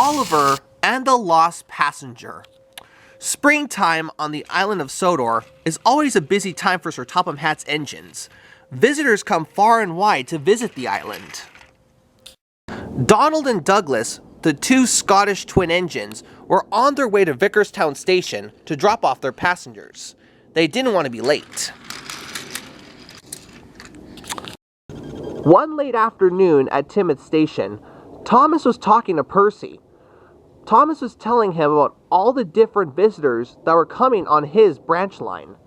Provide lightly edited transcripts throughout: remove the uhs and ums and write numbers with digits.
Oliver and the Lost Passenger. Springtime on the island of Sodor is always a busy time for Sir Topham Hatt's engines. Visitors come far and wide to visit the island. Donald and Douglas, the two Scottish twin engines, were on their way to Vickerstown Station to drop off their passengers. They didn't want to be late. One late afternoon at Timoth Station, Thomas was talking to Percy. Thomas was telling him about all the different visitors that were coming on his branch line.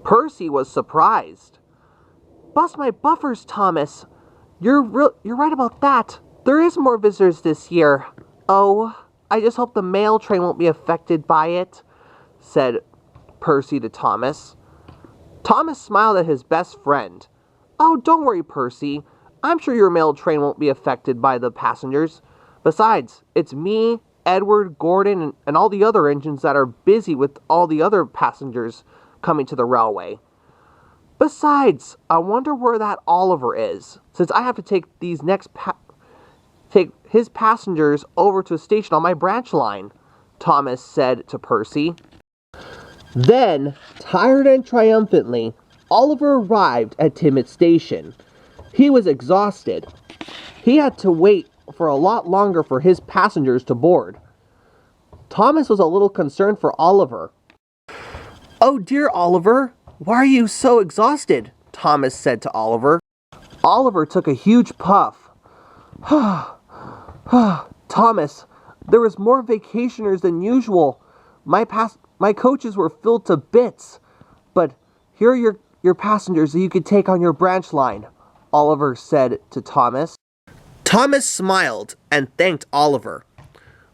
Percy was surprised. "Bust my buffers, Thomas. You're right about that. There is more visitors this year. Oh, I just hope the mail train won't be affected by it," said Percy to Thomas. Thomas smiled at his best friend. "Oh, don't worry, Percy. I'm sure your mail train won't be affected by the passengers. Besides, it's me, Edward, Gordon, and all the other engines that are busy with all the other passengers coming to the railway. Besides, I wonder where that Oliver is, since I have to take his passengers over to a station on my branch line," Thomas said to Percy. Then, tired and triumphantly, Oliver arrived at Timoth Station. He was exhausted. He had to wait for a lot longer for his passengers to board. Thomas was a little concerned for Oliver. "Oh dear, Oliver, why are you so exhausted?" Thomas said to Oliver. Oliver took a huge puff. "Thomas, there was more vacationers than usual. My coaches were filled to bits. But here are your passengers that you could take on your branch line," Oliver said to Thomas. Thomas smiled and thanked Oliver.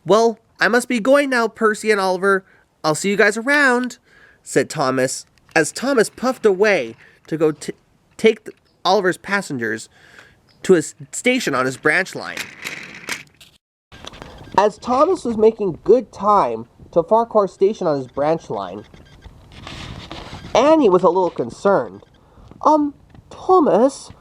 "Well, I must be going now, Percy and Oliver. I'll see you guys around," said Thomas, as Thomas puffed away to go take Oliver's passengers to a station on his branch line. As Thomas was making good time to Farquhar Station on his branch line, Annie was a little concerned. Thomas,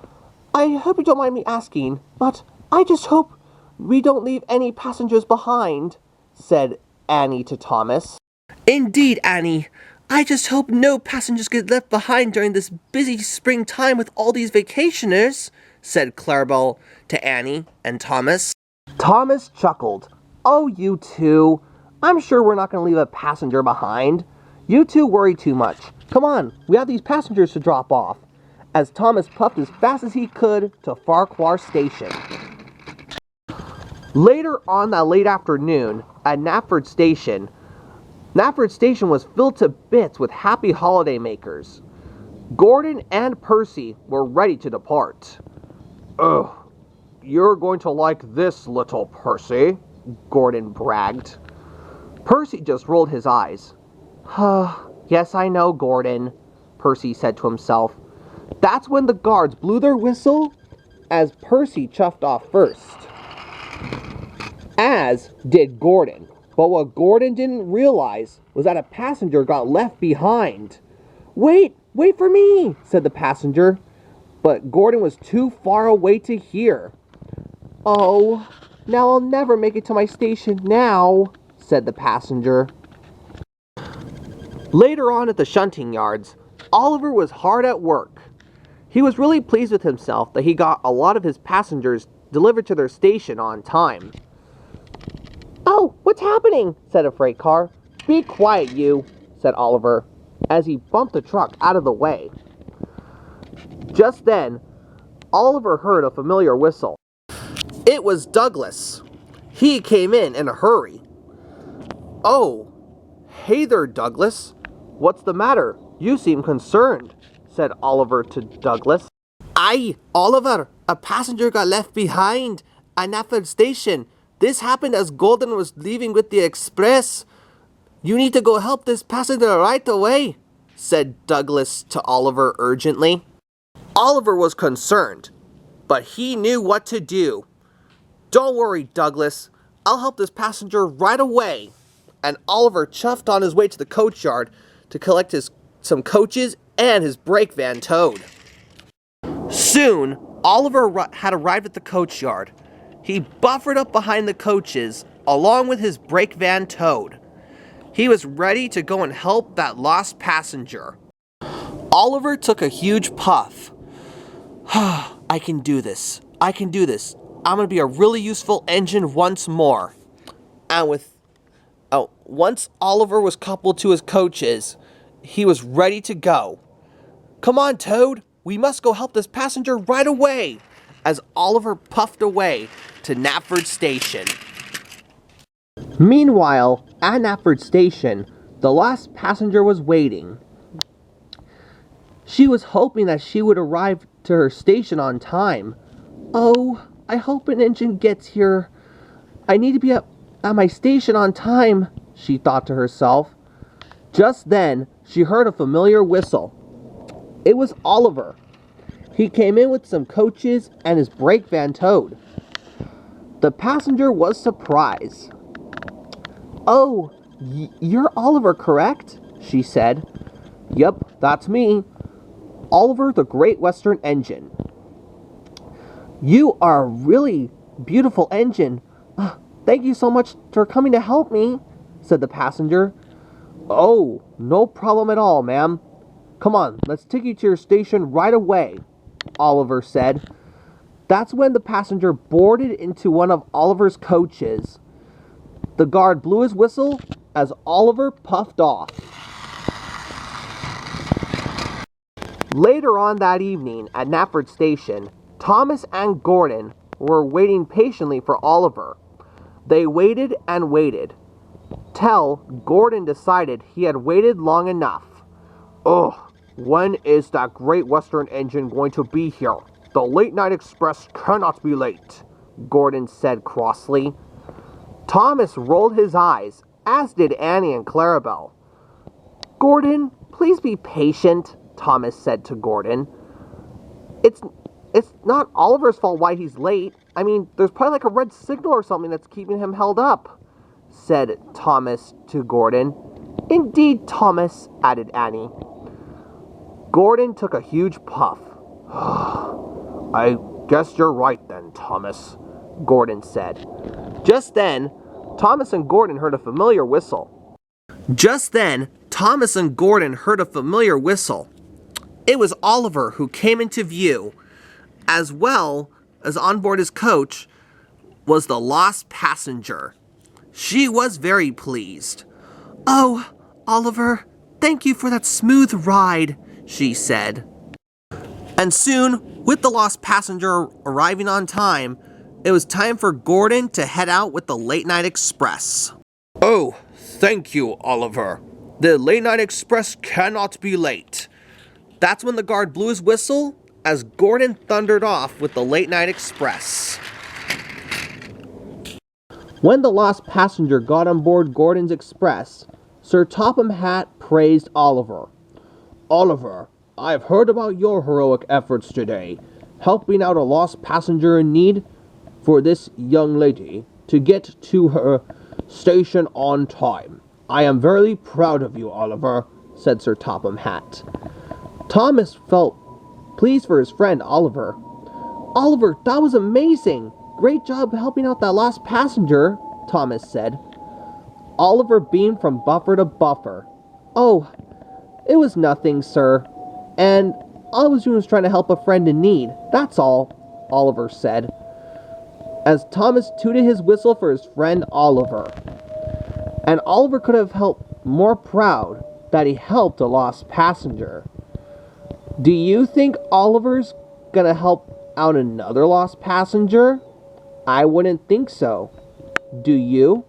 I hope you don't mind me asking, but I just hope we don't leave any passengers behind," said Annie to Thomas. "Indeed, Annie. I just hope no passengers get left behind during this busy springtime with all these vacationers," said Clarabelle to Annie and Thomas. Thomas chuckled. "Oh, you two. I'm sure we're not going to leave a passenger behind. You two worry too much. Come on, we have these passengers to drop off," as Thomas puffed as fast as he could to Farquhar Station. Later on that late afternoon, at Knapford Station was filled to bits with happy holidaymakers. Gordon and Percy were ready to depart. "Ugh, you're going to like this, little Percy," Gordon bragged. Percy just rolled his eyes. "Yes, I know, Gordon," Percy said to himself. That's when the guards blew their whistle as Percy chuffed off first, as did Gordon. But what Gordon didn't realize was that a passenger got left behind. Wait for me," said the passenger. But Gordon was too far away to hear. "Oh, now I'll never make it to my station now," said the passenger. Later on at the shunting yards, Oliver was hard at work. He was really pleased with himself that he got a lot of his passengers delivered to their station on time. "Oh, what's happening?" said a freight car. "Be quiet, you," said Oliver, as he bumped the truck out of the way. Just then, Oliver heard a familiar whistle. It was Douglas. He came in a hurry. "Oh, hey there, Douglas. What's the matter? You seem concerned," said Oliver to Douglas. "Aye, Oliver, a passenger got left behind at Knapford Station. This happened as Gordon was leaving with the express. You need to go help this passenger right away," said Douglas to Oliver urgently. Oliver was concerned, but he knew what to do. "Don't worry, Douglas. I'll help this passenger right away." And Oliver chuffed on his way to the coach yard to collect some coaches and his brake van towed. Soon, Oliver had arrived at the coach yard. He buffered up behind the coaches along with his brake van towed. He was ready to go and help that lost passenger. Oliver took a huge puff. I can do this. I can do this. I'm going to be a really useful engine once more. And once Oliver was coupled to his coaches, he was ready to go. Come on, Toad. We must go help this passenger right away, as Oliver puffed away to Knapford Station. Meanwhile, at Knapford Station, the lost passenger was waiting. She was hoping that she would arrive to her station on time. Oh, I hope an engine gets here. I need to be at my station on time, she thought to herself. Just then, she heard a familiar whistle. It was Oliver. He came in with some coaches and his brake van towed. The passenger was surprised. Oh, you're Oliver, correct? She said. Yep, that's me. Oliver the Great Western Engine. You are a really beautiful engine. Thank you so much for coming to help me, said the passenger. Oh, no problem at all, ma'am. Come on, let's take you to your station right away, Oliver said. That's when the passenger boarded into one of Oliver's coaches. The guard blew his whistle as Oliver puffed off. Later on that evening at Knapford Station, Thomas and Gordon were waiting patiently for Oliver. They waited and waited, till Gordon decided he had waited long enough. Ugh, when is that Great Western Engine going to be here? The late night express cannot be late, Gordon said crossly. Thomas rolled his eyes, as did Annie and Clarabelle. Gordon, please be patient, Thomas said to Gordon. It's not Oliver's fault why he's late. I mean, there's probably like a red signal or something that's keeping him held up, said Thomas to Gordon. Indeed, Thomas, added Annie. Gordon took a huge puff. I guess you're right then, Thomas, Gordon said. Just then, Thomas and Gordon heard a familiar whistle. It was Oliver who came into view. As well as on board his coach was the lost passenger. She was very pleased. Oh, Oliver, thank you for that smooth ride, she said. And soon, with the lost passenger arriving on time, it was time for Gordon to head out with the late night express. Oh, thank you, Oliver. The late night express cannot be late. That's when the guard blew his whistle as Gordon thundered off with the late night express. When the lost passenger got on board Gordon's express, Sir Topham Hatt praised Oliver. Oliver, I've heard about your heroic efforts today, helping out a lost passenger in need for this young lady to get to her station on time. I am very proud of you, Oliver, said Sir Topham Hatt. Thomas felt pleased for his friend Oliver. Oliver, that was amazing. Great job helping out that lost passenger, Thomas said. Oliver beamed from buffer to buffer. Oh, it was nothing, sir. And all I was doing was trying to help a friend in need. That's all, Oliver said, as Thomas tooted his whistle for his friend Oliver. And Oliver could have felt more proud that he helped a lost passenger. Do you think Oliver's gonna help out another lost passenger? I wouldn't think so. Do you?